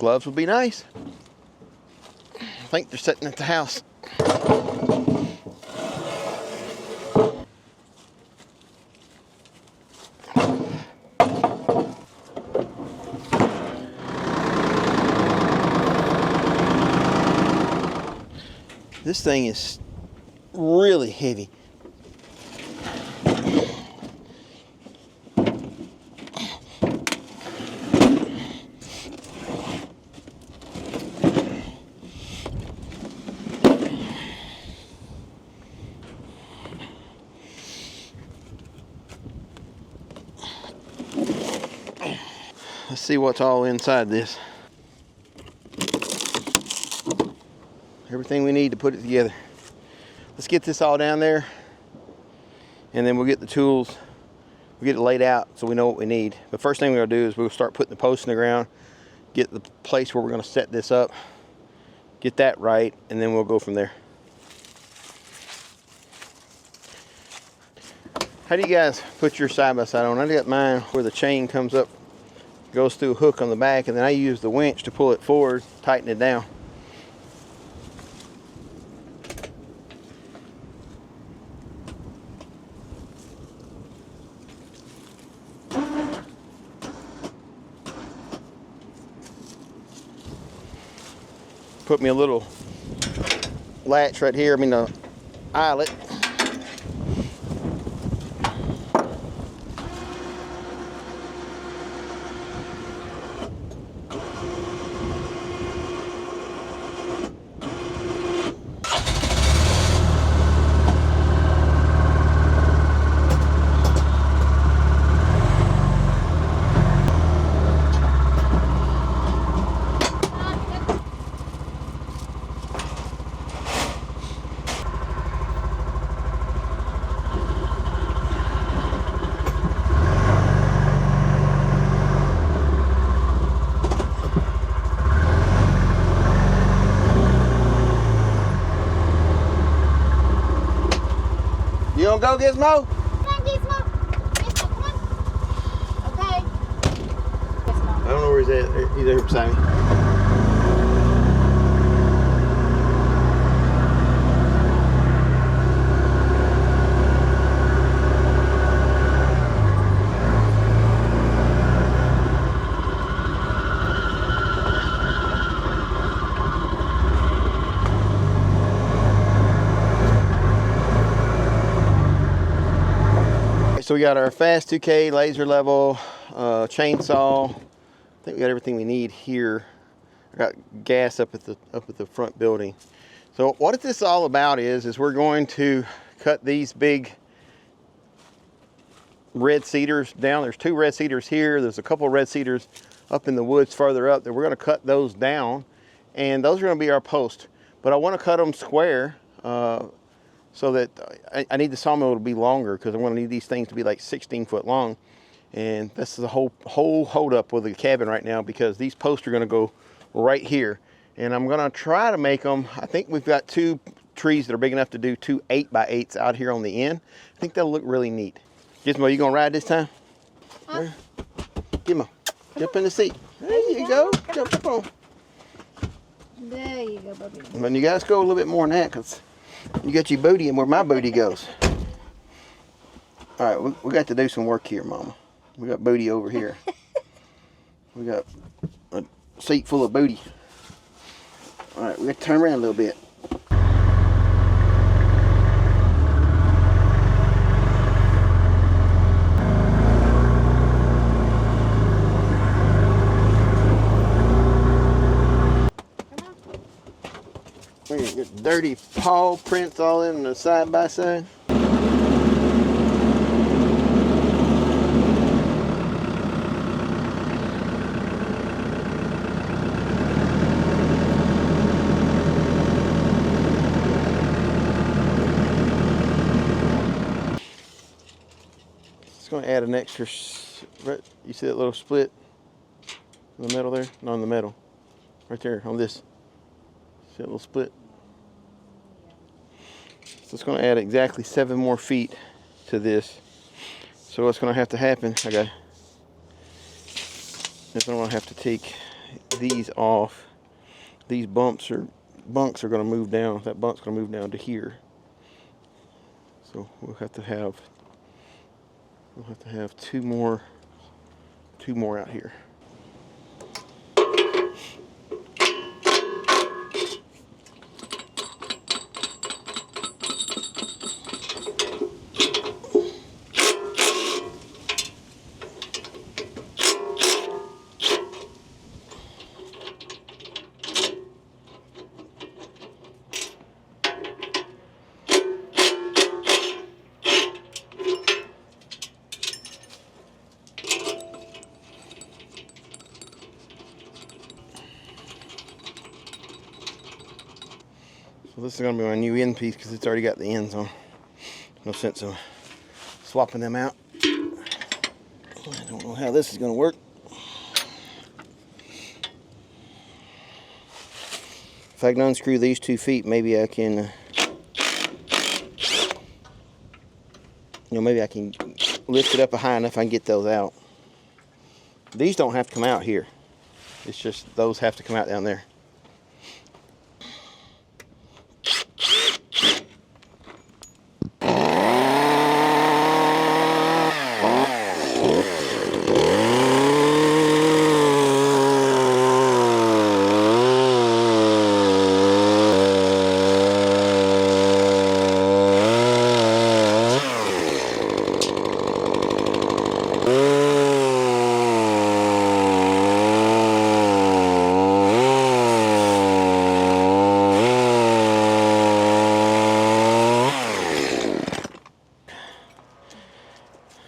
gloves would be nice. I think they're sitting at the house. This thing is really heavy. Let's see what's all inside this. Everything we need to put it together. Let's get this all down there, and then we'll get the tools, we'll get it laid out so we know what we need. The first thing we're gonna do is we'll start putting the posts in the ground, get the place where we're gonna set this up, get that right, and then we'll go from there. How do you guys put your side-by-side on? I got mine where the chain comes up, goes through a hook on the back, and then I use the winch to pull it forward, tighten it down. Put me a little latch right here, a eyelet. You gonna go, Gizmo? Come on, Gizmo. Gizmo, come on. Okay. Gizmo. I don't know where he's at. He's there beside me. So we got our fast 2K laser level chainsaw. I think we got everything we need here. I got gas up at the front building. So what this all about is we're going to cut these big red cedars down. There's 2 red cedars here. There's a couple of red cedars up in the woods farther up that we're going to cut those down, and those are going to be our posts. But I want to cut them square. So that I need the sawmill to be longer, because I'm going to need these things to be like 16 foot long. And this is the whole hold up with the cabin right now, because these posts are going to go right here. And I'm going to try to make them, I think we've got 2 trees that are big enough to do 2 8x8s out here on the end. I think that'll look really neat. Gizmo, you going to ride this time? Huh? Gizmo, jump in the seat. There you go. Jump up on. There you go, baby. And you guys go a little bit more than that, because you got your booty and where my booty goes. All right, we got to do some work here, Mama. We got booty over here. We got a seat full of booty. All right, we got to turn around a little bit. Get dirty paw prints all in the side by side. It's going to add an extra. You see that little split in the middle there? No, in the middle, right there on this. See that little split? So it's going to add exactly 7 more feet to this. So what's going to have to happen, okay, is I'm going to have to take these off, these bunks are going to move down. That bunk's going to move down to here. So we'll have to have two more out here. So this is going to be my new end piece because it's already got the ends on. No sense of swapping them out. I don't know how this is going to work. If I can unscrew these 2 feet, maybe I can, maybe I can lift it up high enough I can get those out. These don't have to come out here. It's just those have to come out down there.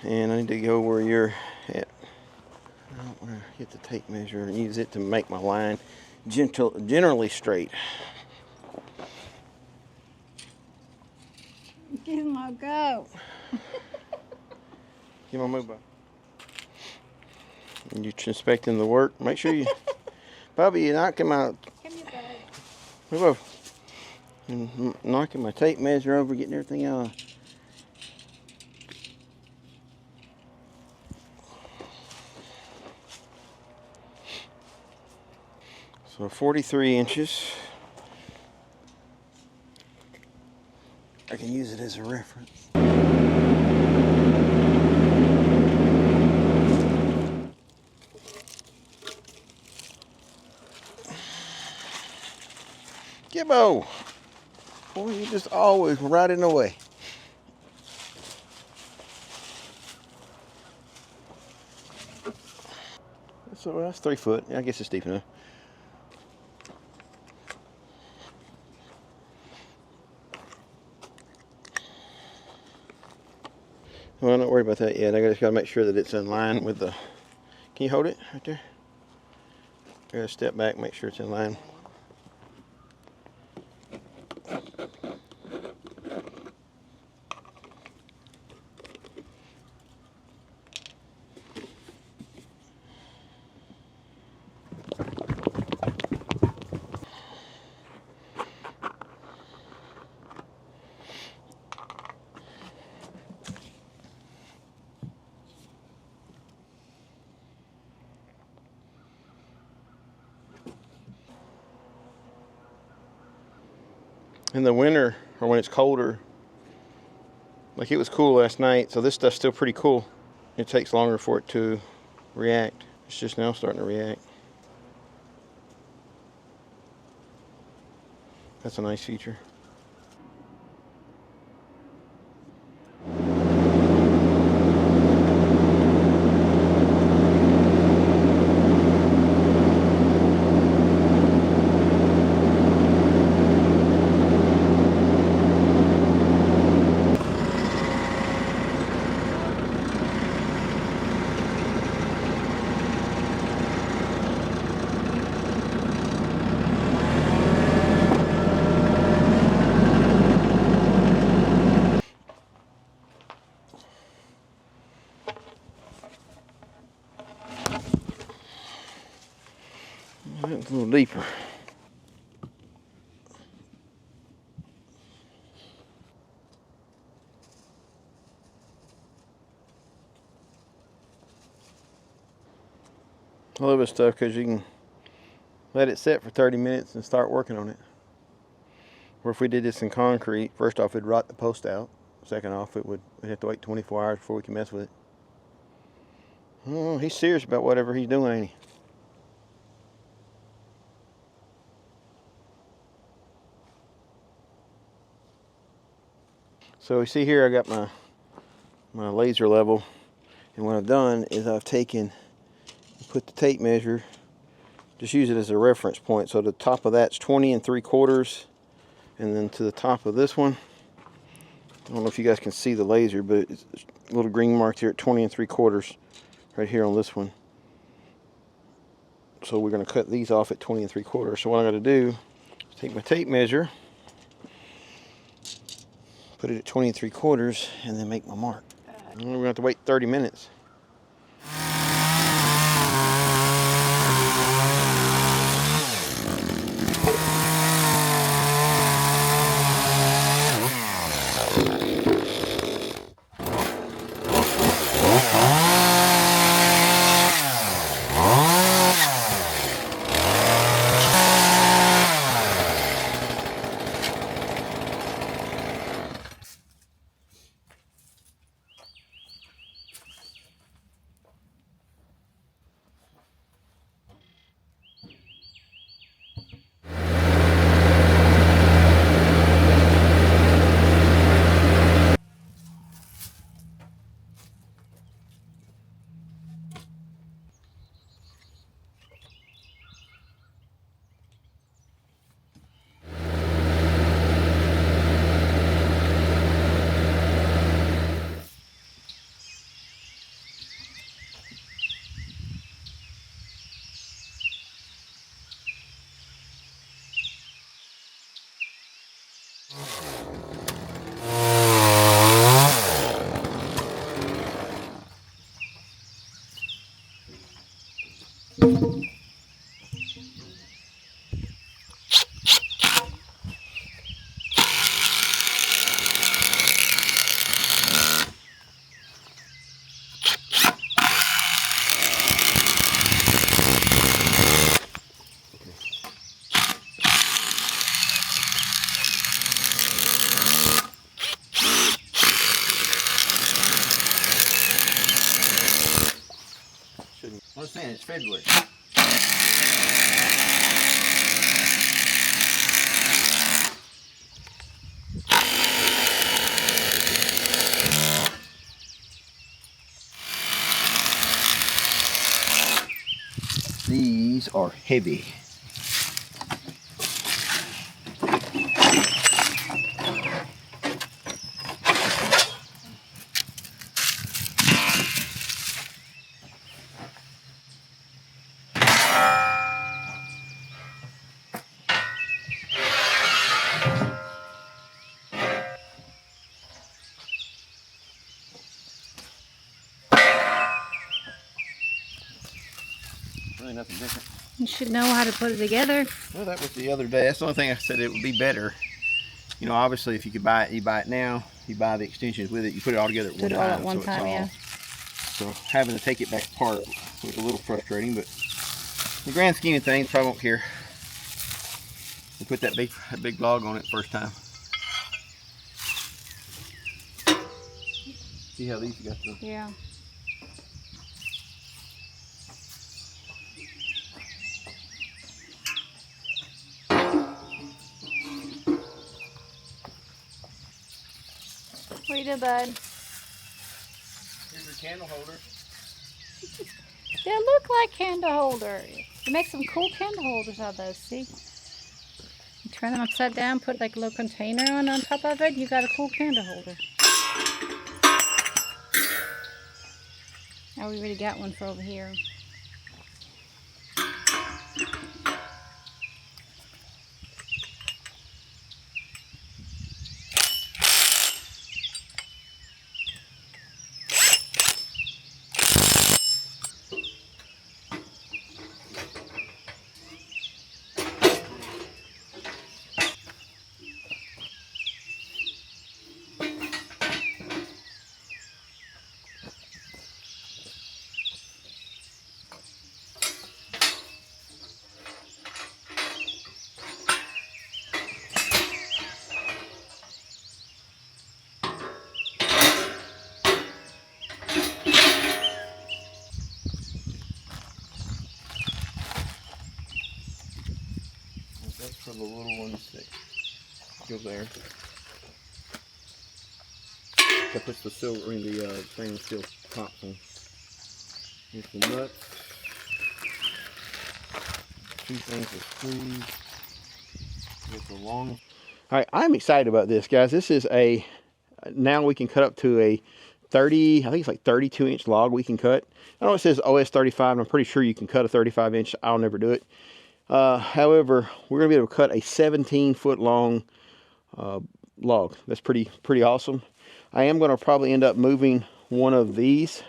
And I need to go where you're at. I don't want to get the tape measure and use it to make my line generally straight. Give him a go. Give my move, Bob. And you're inspecting the work. Make sure you, Bobby, you're knocking my. Come here, bud. Move over. And knocking my tape measure over, getting everything out. So 43 inches. I can use it as a reference. Gibbo! Boy, you just always right in the way. So that's 3 foot. I guess it's deep enough. Well, I'm not worried about that yet. I just got to make sure that it's in line with the... Can you hold it right there? I got to step back, make sure it's in line. In the winter, or when it's colder, like it was cool last night, so this stuff's still pretty cool. It takes longer for it to react. It's just now starting to react. That's a nice feature. That's a little deeper. I love this stuff because you can let it sit for 30 minutes and start working on it. Or if we did this in concrete, first off, it'd rot the post out. Second off, we'd have to wait 24 hours before we can mess with it. Oh, he's serious about whatever he's doing, ain't he? So you see here, I got my laser level, and what I've done is I've taken, put the tape measure, just use it as a reference point. So the top of that's 20 3/4, and then to the top of this one, I don't know if you guys can see the laser, but it's a little green mark here at 20 3/4 right here on this one. So we're going to cut these off at 20 3/4. So what I'm going to do is take my tape measure, put it at 20 3/4, and then make my mark. And we're going to have to wait 30 minutes. I'm saying it's February. These are heavy. Really nothing different. You should know how to put it together. Well, that was the other day. That's the only thing I said it would be better. You know, obviously, if you could buy it, you buy it now. You buy the extensions with it. You put it all together at one time. Put it all at one time, yeah. So having to take it back apart was a little frustrating, but in the grand scheme of things, probably won't care. We put that big log on it first time. See how these you got the. Yeah. What you do, bud? Here's your candle holder. They look like candle holders. You make some cool candle holders out of those, see? You turn them upside down, put like a little container on top of it, you got a cool candle holder. Oh, we already got one for over here. That's for the little ones that go there. That puts the silver, I mean the stainless steel tops on. Here's the nuts. 2 things of screws. Here's the long. Alright, I'm excited about this, guys. This is a, now we can cut up to a 30, I think it's like 32-inch log we can cut. I know it says OS35, and I'm pretty sure you can cut a 35-inch. I'll never do it. However, we're going to be able to cut a 17-foot long log. That's pretty awesome. I am going to probably end up moving one of these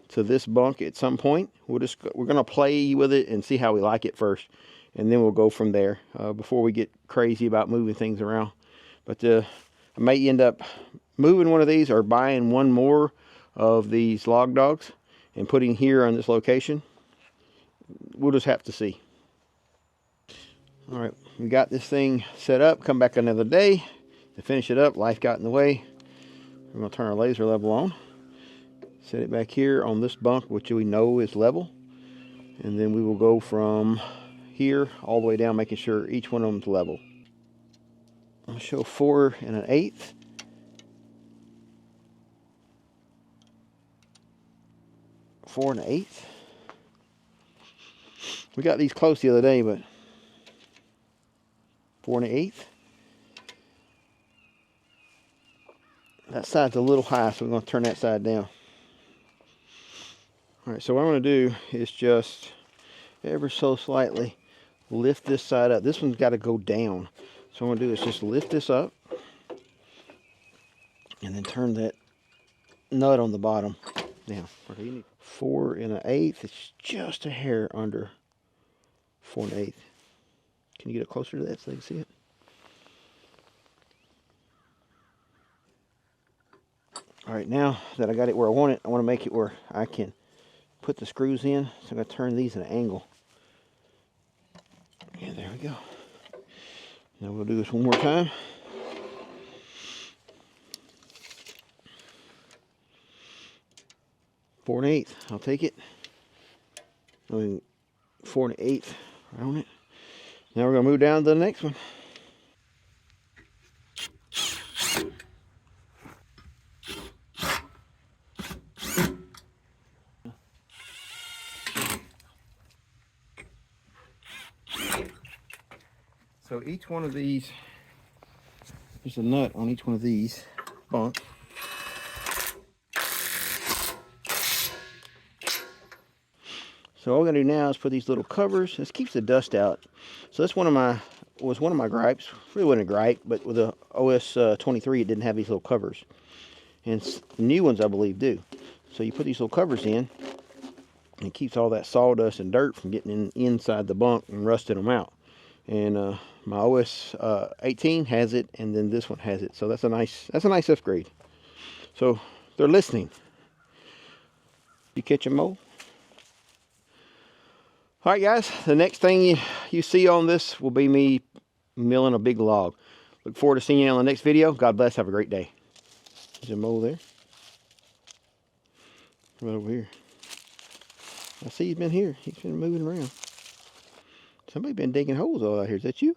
to this bunk at some point. We're going to play with it and see how we like it first, and then we'll go from there before we get crazy about moving things around. But I may end up moving one of these or buying one more of these log dogs and putting here on this location. We'll just have to see. All right, we got this thing set up. Come back another day to finish it up. Life got in the way. We're going to turn our laser level on. Set it back here on this bunk, which we know is level. And then we will go from here all the way down, making sure each one of them is level. I'm going to show 4 1/8. 4 1/8. We got these close the other day, but 4 1/8. That side's a little high, so we're going to turn that side down. All right, so what I'm going to do is just ever so slightly lift this side up. This one's got to go down. So what I'm going to do is just lift this up and then turn that nut on the bottom down. Okay, you need 4 1/8. It's just a hair under 4 1/8. Can you get it closer to that so they can see it? All right, now that I got it where I want it, I want to make it where I can put the screws in. So I'm going to turn these at an angle. And there we go. Now we'll do this one more time. Four 1/8. I'll take it. I mean, 4 1/8 around it. Now we're going to move down to the next one. So each one of these, there's a nut on each one of these bunks. So all we're gonna do now is put these little covers. This keeps the dust out. So that's one of my gripes. Really wasn't a gripe, but with the OS23 it didn't have these little covers. And new ones I believe do. So you put these little covers in, and it keeps all that sawdust and dirt from getting inside the bunk and rusting them out. And my OS 18 has it, and then this one has it. So that's a nice upgrade. So they're listening. You catch a mole? All right, guys. The next thing you see on this will be me milling a big log. Look forward to seeing you on the next video. God bless. Have a great day. There's a mole there. Right over here. I see he's been here. He's been moving around. Somebody been digging holes all out here. Is that you?